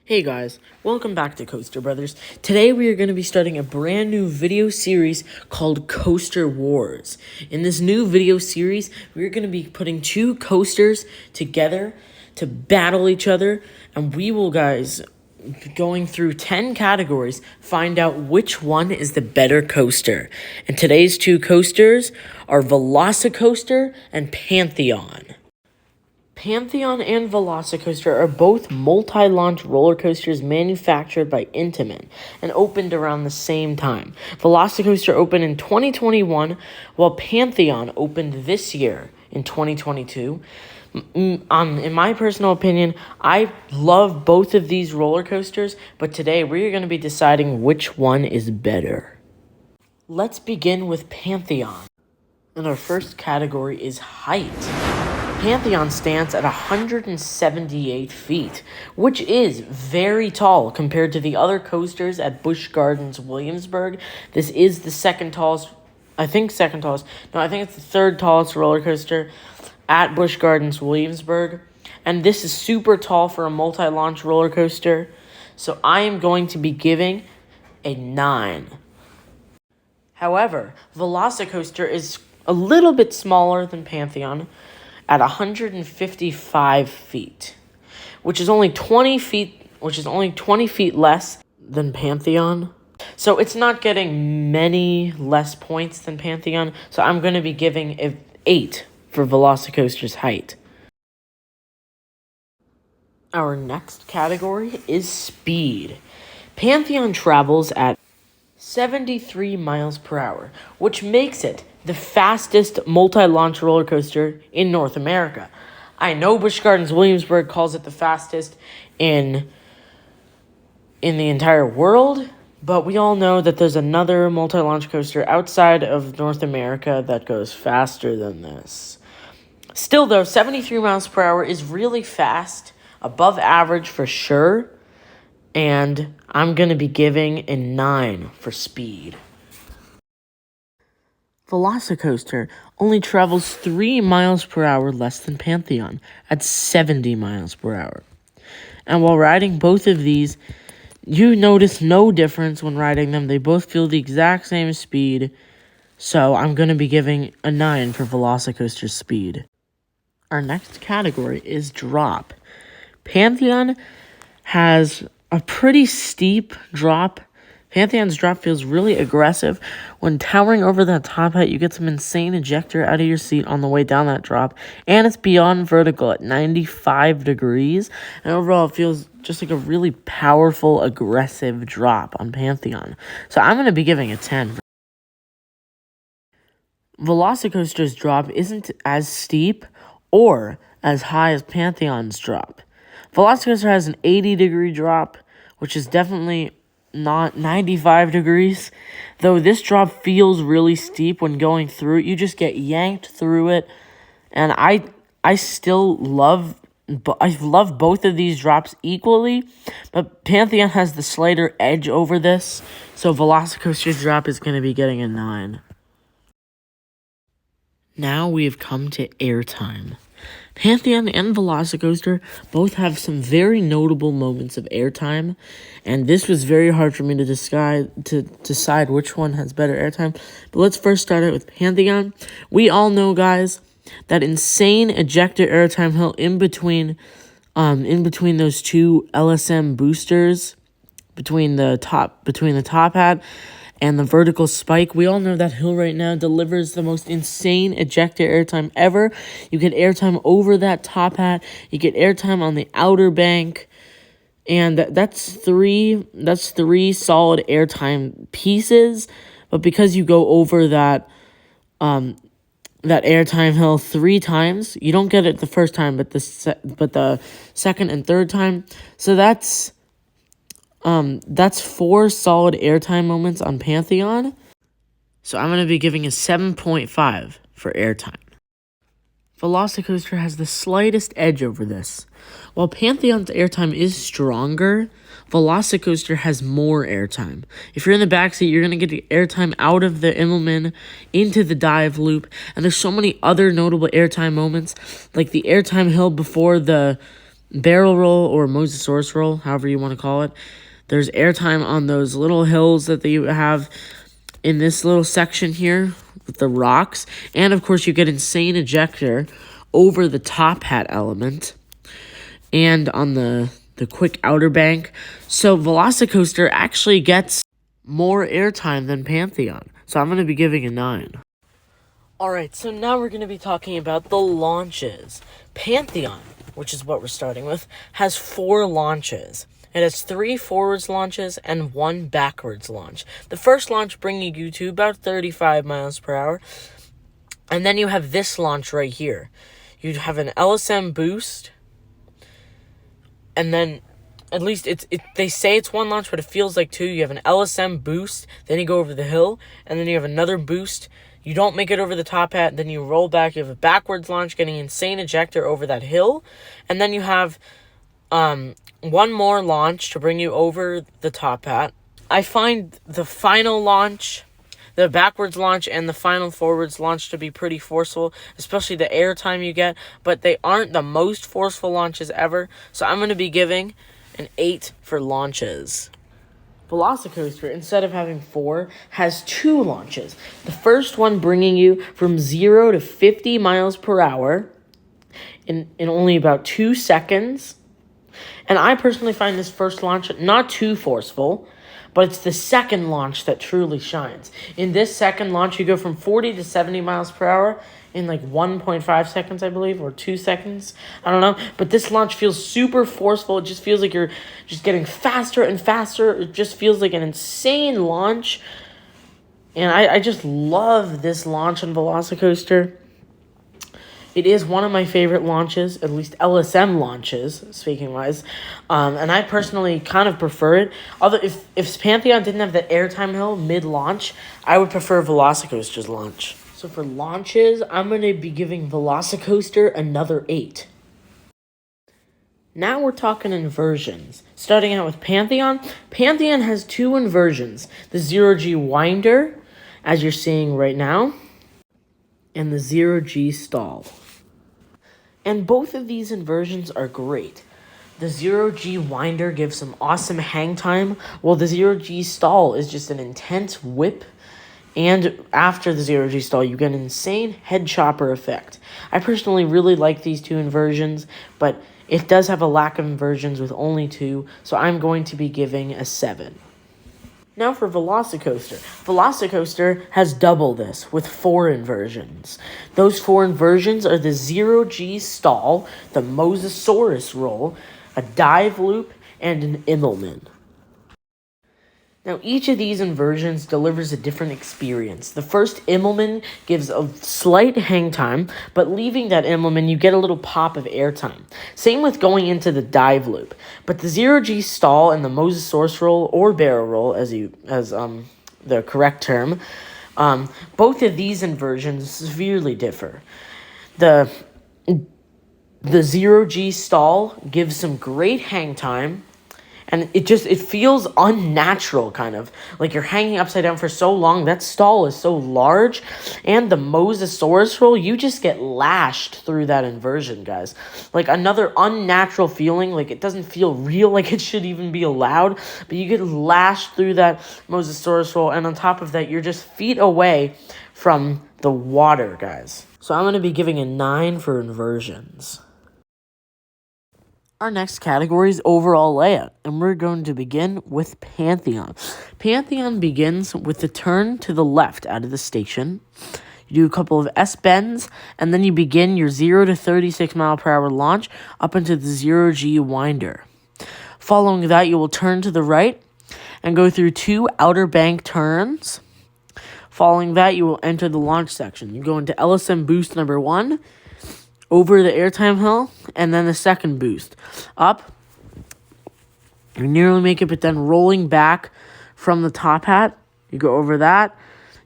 Hey guys, welcome back to Coaster Brothers. Today we are going to be starting a brand new video series called Coaster Wars. In this new video series, we're going to be putting two coasters together to battle each other, and we will, guys, going through 10 categories, find out which one is the better coaster. And today's two coasters are Velocicoaster and Pantheon. Pantheon and Velocicoaster are both multi-launch roller coasters manufactured by Intamin and opened around the same time. Velocicoaster opened in 2021, while Pantheon opened this year in 2022. In my personal opinion, I love both of these roller coasters, but today we're going to be deciding which one is better. Let's begin with Pantheon. And our first category is height. Pantheon stands at 178 feet, which is very tall compared to the other coasters at Busch Gardens Williamsburg. This is the second tallest. I think it's the third tallest roller coaster at Busch Gardens Williamsburg. And this is super tall for a multi-launch roller coaster. So I am going to be giving a 9. However, Velocicoaster is a little bit smaller than Pantheon at 155 feet, which is only 20 feet less than Pantheon. So it's not getting many less points than Pantheon. So I'm going to be giving it 8 for Velocicoaster's height. Our next category is speed. Pantheon travels at 73 miles per hour, which makes it the fastest multi-launch roller coaster in North America. I know Busch Gardens Williamsburg calls it the fastest in the entire world, but we all know that there's another multi-launch coaster outside of North America that goes faster than this. Still though, 73 miles per hour is really fast, above average for sure, and I'm going to be giving a 9 for speed. Velocicoaster only travels 3 miles per hour less than Pantheon at 70 miles per hour. And while riding both of these, you notice no difference when riding them. They both feel the exact same speed. So I'm going to be giving a 9 for Velocicoaster's speed. Our next category is drop. Pantheon has a pretty steep drop. Pantheon's drop feels really aggressive. When towering over that top hat, you get some insane ejector out of your seat on the way down that drop. And it's beyond vertical at 95 degrees. And overall, it feels just like a really powerful, aggressive drop on Pantheon. So I'm going to be giving a 10. Velocicoaster's drop isn't as steep or as high as Pantheon's drop. Velocicoaster has an 80-degree drop, which is definitely not 95 degrees, though this drop feels really steep when going through it. You just get yanked through it, and I still love both of these drops equally, but Pantheon has the slighter edge over this, so Velocicoaster's drop is going to be getting a 9. Now we have come to airtime. Pantheon and Velocicoaster both have some very notable moments of airtime, and this was very hard for me to decide which one has better airtime. But let's first start out with Pantheon. We all know, guys, that insane ejector airtime hill in between those two LSM boosters, between the top hat and the vertical spike. We all know that hill right now delivers the most insane ejector airtime ever. You get airtime over that top hat. You get airtime on the outer bank. And that's three solid airtime pieces. But because you go over that airtime hill 3 times, you don't get it the first time, but the second and third time. So that's 4 solid airtime moments on Pantheon. So I'm going to be giving a 7.5 for airtime. Velocicoaster has the slightest edge over this. While Pantheon's airtime is stronger, Velocicoaster has more airtime. If you're in the backseat, you're going to get airtime out of the Immelman into the dive loop. And there's so many other notable airtime moments, like the airtime hill before the barrel roll or Mosasaurus roll, however you want to call it. There's airtime on those little hills that you have in this little section here with the rocks. And, of course, you get insane ejector over the top hat element and on the quick outer bank. So Velocicoaster actually gets more airtime than Pantheon. So I'm going to be giving a 9. Alright, so now we're going to be talking about the launches. Pantheon, which is what we're starting with, has 4 launches. It has 3 forwards launches and 1 backwards launch. The first launch bringing you to about 35 miles per hour. And then you have this launch right here. You'd have an LSM boost. And then, at least they say it's 1 launch, but it feels like 2. You have an LSM boost, then you go over the hill, and then you have another boost. You don't make it over the top hat, then you roll back. You have a backwards launch, getting insane ejector over that hill. And then you have 1 more launch to bring you over the top hat. I find the final launch, the backwards launch, and the final forwards launch to be pretty forceful, especially the airtime you get, but they aren't the most forceful launches ever, so I'm going to be giving an 8 for launches. Velocicoaster, instead of having 4, has 2 launches. The first one bringing you from 0 to 50 miles per hour in only about 2 seconds. And I personally find this first launch not too forceful, but it's the second launch that truly shines. In this second launch, you go from 40 to 70 miles per hour in like 1.5 seconds, I believe, or 2 seconds. I don't know. But this launch feels super forceful. It just feels like you're just getting faster and faster. It just feels like an insane launch. And I just love this launch on Velocicoaster. It is one of my favorite launches, at least LSM launches, speaking-wise. And I personally kind of prefer it. Although if Pantheon didn't have the airtime hill mid-launch, I would prefer Velocicoaster's launch. So for launches, I'm going to be giving Velocicoaster another 8. Now we're talking inversions. Starting out with Pantheon. Pantheon has 2 inversions. The 0G Winder, as you're seeing right now, and the 0G Stall. And both of these inversions are great. The 0G Winder gives some awesome hang time, while the 0G Stall is just an intense whip. And after the 0G Stall, you get an insane head chopper effect. I personally really like these 2 inversions, but it does have a lack of inversions with only 2, so I'm going to be giving a 7. Now for Velocicoaster. Velocicoaster has double this with 4 inversions. Those 4 inversions are the 0G Stall, the Mosasaurus roll, a dive loop, and an Immelman. Now, each of these inversions delivers a different experience. The first Immelman gives a slight hang time, but leaving that Immelman, you get a little pop of airtime. Same with going into the dive loop. But the 0G Stall and the Mosasaurus roll, or barrel roll, as the correct term, both of these inversions severely differ. The 0G Stall gives some great hang time, and it feels unnatural, kind of. Like you're hanging upside down for so long. That stall is so large. And the Mosasaurus roll, you just get lashed through that inversion, guys. Like another unnatural feeling. Like it doesn't feel real, like it should even be allowed. But you get lashed through that Mosasaurus roll. And on top of that, you're just feet away from the water, guys. So I'm going to be giving a 9 for inversions. Our next category is overall layout, and we're going to begin with Pantheon. Pantheon begins with the turn to the left out of the station. You do a couple of S-bends, and then you begin your 0 to 36 mile per hour launch up into the 0G Winder. Following that, you will turn to the right and go through 2 outer bank turns. Following that, you will enter the launch section. You go into LSM boost number 1, over the airtime hill, and then the second boost. Up, you nearly make it, but then rolling back from the top hat, you go over that.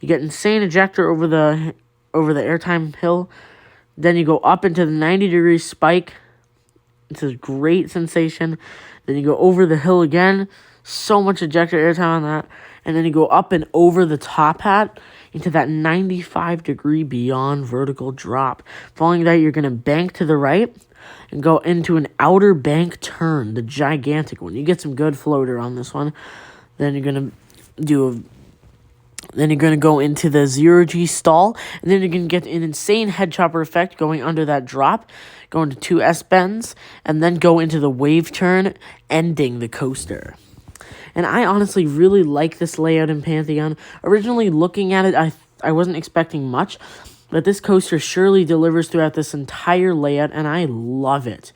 You get insane ejector over the airtime hill. Then you go up into the 90-degree spike. It's a great sensation. Then you go over the hill again. So much ejector airtime on that. And then you go up and over the top hat into that 95-degree beyond vertical drop. Following that, you're going to bank to the right, and go into an outer bank turn, the gigantic one. You get some good floater on this one. Then you're gonna go into the 0G stall, and then you're gonna get an insane head chopper effect going under that drop, go into 2 S-bends, and then go into the wave turn, ending the coaster. And I honestly really like this layout in Pantheon. Originally looking at it, I wasn't expecting much, but this coaster surely delivers throughout this entire layout, and I love it.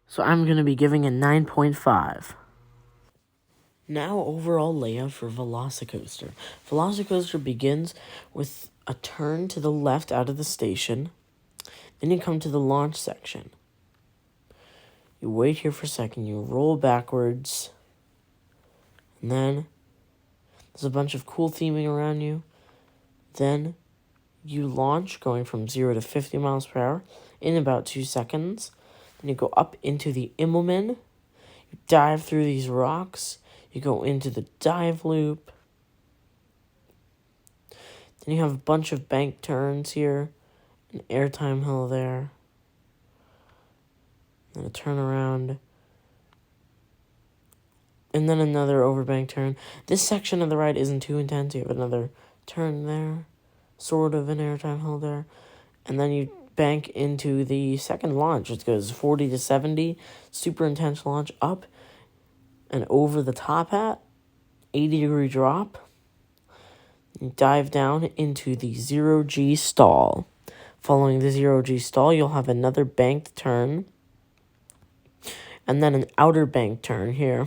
So I'm going to be giving a 9.5. Now, overall layout for Velocicoaster. Velocicoaster begins with a turn to the left out of the station. Then you come to the launch section. You wait here for a second. You roll backwards. And then there's a bunch of cool theming around you. Then you launch, going from 0 to 50 miles per hour in about 2 seconds. Then you go up into the Immelman. You dive through these rocks. You go into the dive loop. Then you have a bunch of bank turns here. An airtime hill there. And a turnaround. And then another overbank turn. This section of the ride isn't too intense. You have another turn there. Sort of an airtime hill there. And then you bank into the second launch, which goes 40 to 70. Super intense launch up and over the top hat. 80-degree drop. You dive down into the 0G stall. Following the 0G stall, you'll have another banked turn. And then an outer bank turn here.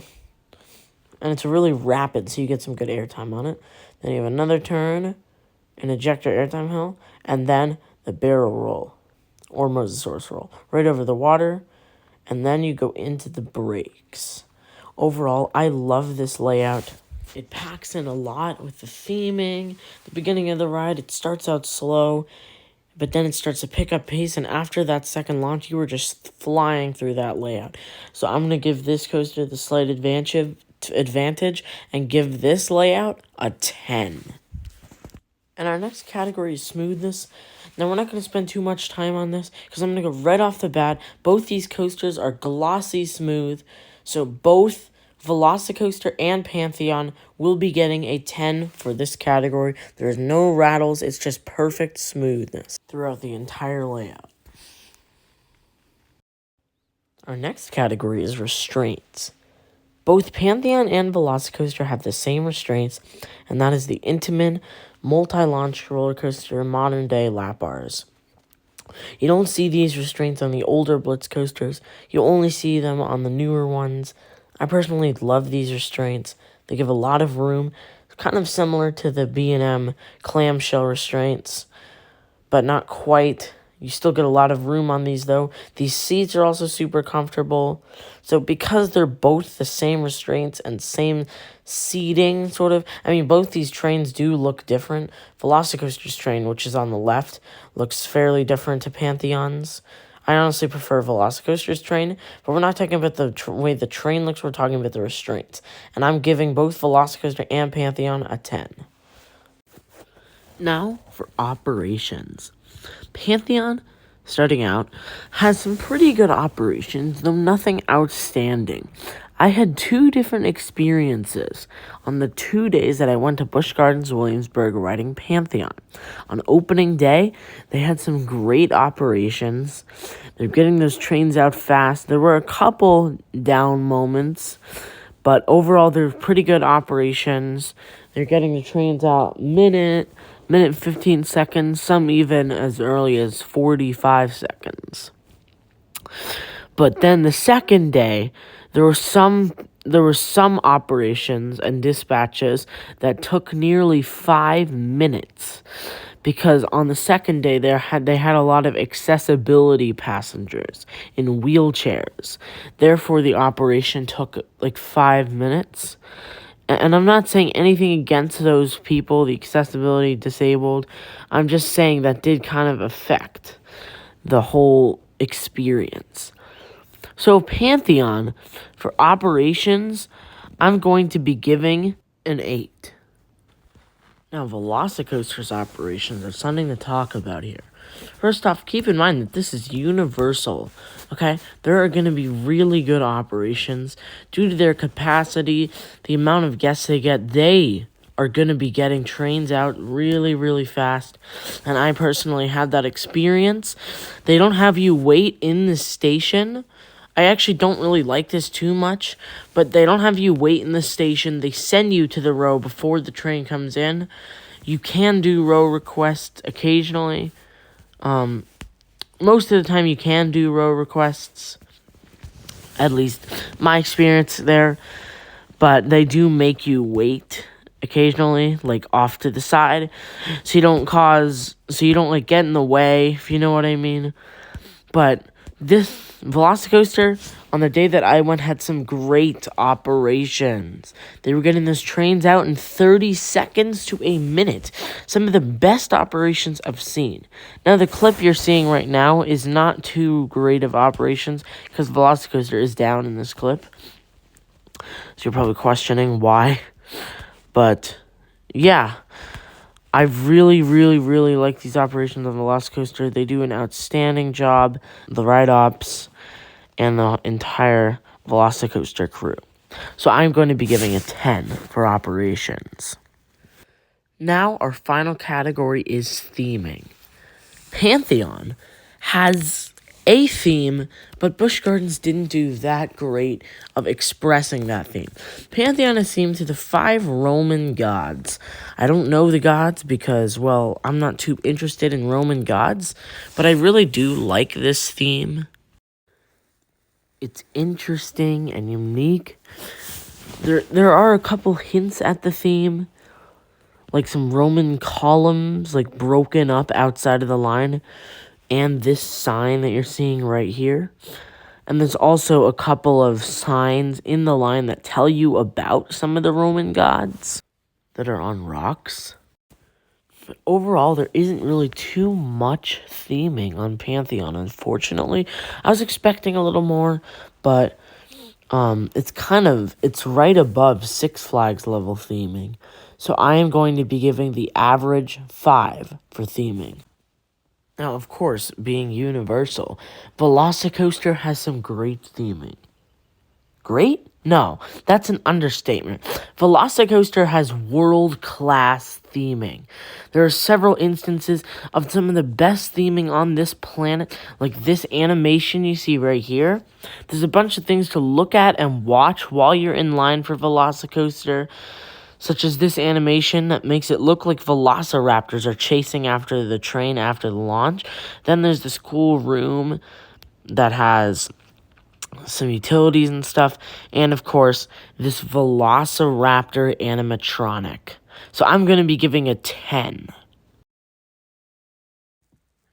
And it's really rapid, so you get some good airtime on it. Then you have another turn, an ejector airtime hill, and then the barrel roll, or Mosasaurus roll, right over the water, and then you go into the brakes. Overall, I love this layout. It packs in a lot with the theming. The beginning of the ride, it starts out slow, but then it starts to pick up pace, and after that second launch, you were just flying through that layout. So I'm going to give this coaster the slight advantage and give this layout a 10. And our next category is smoothness. Now, we're not going to spend too much time on this because I'm going to go right off the bat. Both these coasters are glossy smooth, so both Velocicoaster and Pantheon will be getting a 10 for this category. There's no rattles, it's just perfect smoothness throughout the entire layout. Our next category is restraints. Both Pantheon and Velocicoaster have the same restraints, and that is the Intamin multi-launch roller coaster modern-day lap bars. You don't see these restraints on the older Blitz coasters. You only see them on the newer ones. I personally love these restraints. They give a lot of room, kind of similar to the B&M clamshell restraints, but not quite. You still get a lot of room on these, though. These seats are also super comfortable. So because they're both the same restraints and same seating, sort of, I mean, both these trains do look different. Velocicoaster's train, which is on the left, looks fairly different to Pantheon's. I honestly prefer Velocicoaster's train, but we're not talking about the way the train looks, we're talking about the restraints. And I'm giving both Velocicoaster and Pantheon a 10. Now for operations. Pantheon, starting out, has some pretty good operations, though nothing outstanding. I had 2 different experiences on the 2 days that I went to Busch Gardens Williamsburg riding Pantheon. On opening day, they had some great operations. They're getting those trains out fast. There were a couple down moments, but overall, they're pretty good operations. They're getting the trains out minute 15 seconds, some even as early as 45 seconds. But then the second day, there were some operations and dispatches that took nearly 5 minutes, because on the second day they had a lot of accessibility passengers in wheelchairs. Therefore, the operation took like 5 minutes. And I'm not saying anything against those people, the accessibility disabled. I'm just saying that did kind of affect the whole experience. So Pantheon, for operations, I'm going to be giving an 8. Now, Velocicoaster's operations are something to talk about here. First off, keep in mind that this is Universal, okay? There are going to be really good operations. Due to their capacity, the amount of guests they get, they are going to be getting trains out really, really fast. And I personally had that experience. They don't have you wait in the station. I actually don't really like this too much, but they don't have you wait in the station. They send you to the row before the train comes in. You can do row requests occasionally. Most of the time you can do row requests. At least my experience there. But they do make you wait occasionally, like off to the side. So you don't like get in the way, if you know what I mean. But this Velocicoaster, on the day that I went, had some great operations. They were getting those trains out in 30 seconds to a minute. Some of the best operations I've seen. Now, the clip you're seeing right now is not too great of operations because Velocicoaster is down in this clip. So you're probably questioning why. But, yeah. I really, really, really like these operations on the Velocicoaster. They do an outstanding job, the ride ops, and the entire Velocicoaster crew. So I'm going to be giving a 10 for operations. Now our final category is theming. Pantheon has a theme, but Busch Gardens didn't do that great of expressing that theme. Pantheon is themed to the 5 Roman gods. I don't know the gods because, well, I'm not too interested in Roman gods, but I really do like this theme. It's interesting and unique. There are a couple hints at the theme, like some Roman columns, like broken up outside of the line, and this sign that you're seeing right here. And there's also a couple of signs in the line that tell you about some of the Roman gods that are on rocks. But overall, there isn't really too much theming on Pantheon, unfortunately. I was expecting a little more, but it's right above Six Flags level theming. So I am going to be giving the average 5 for theming. Now, of course, being Universal, Velocicoaster has some great theming. Great? No, that's an understatement. Velocicoaster has world-class theming. There are several instances of some of the best theming on this planet, like this animation you see right here. There's a bunch of things to look at and watch while you're in line for Velocicoaster, such as this animation that makes it look like velociraptors are chasing after the train after the launch. Then there's this cool room that has some utilities and stuff, and of course, this velociraptor animatronic. So I'm going to be giving a 10.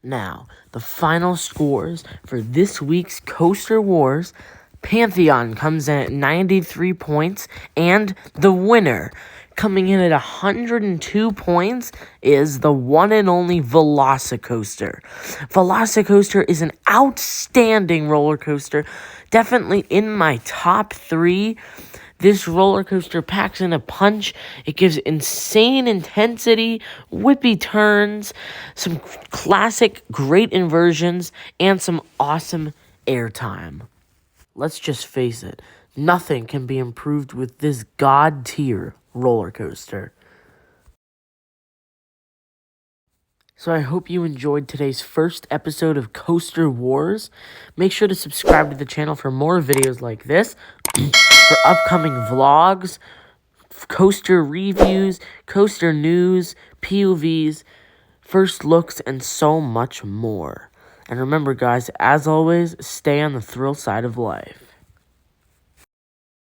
Now, the final scores for this week's Coaster Wars. Pantheon comes in at 93 points, and the winner, coming in at 102 points, is the one and only Velocicoaster. Velocicoaster is an outstanding roller coaster, definitely in my top 3. This roller coaster packs in a punch. It gives insane intensity, whippy turns, some classic great inversions, and some awesome airtime. Let's just face it, nothing can be improved with this god-tier roller coaster. So I hope you enjoyed today's first episode of Coaster Wars. Make sure to subscribe to the channel for more videos like this, for upcoming vlogs, coaster reviews, coaster news, POVs, first looks, and so much more. And remember, guys, as always, stay on the thrill side of life.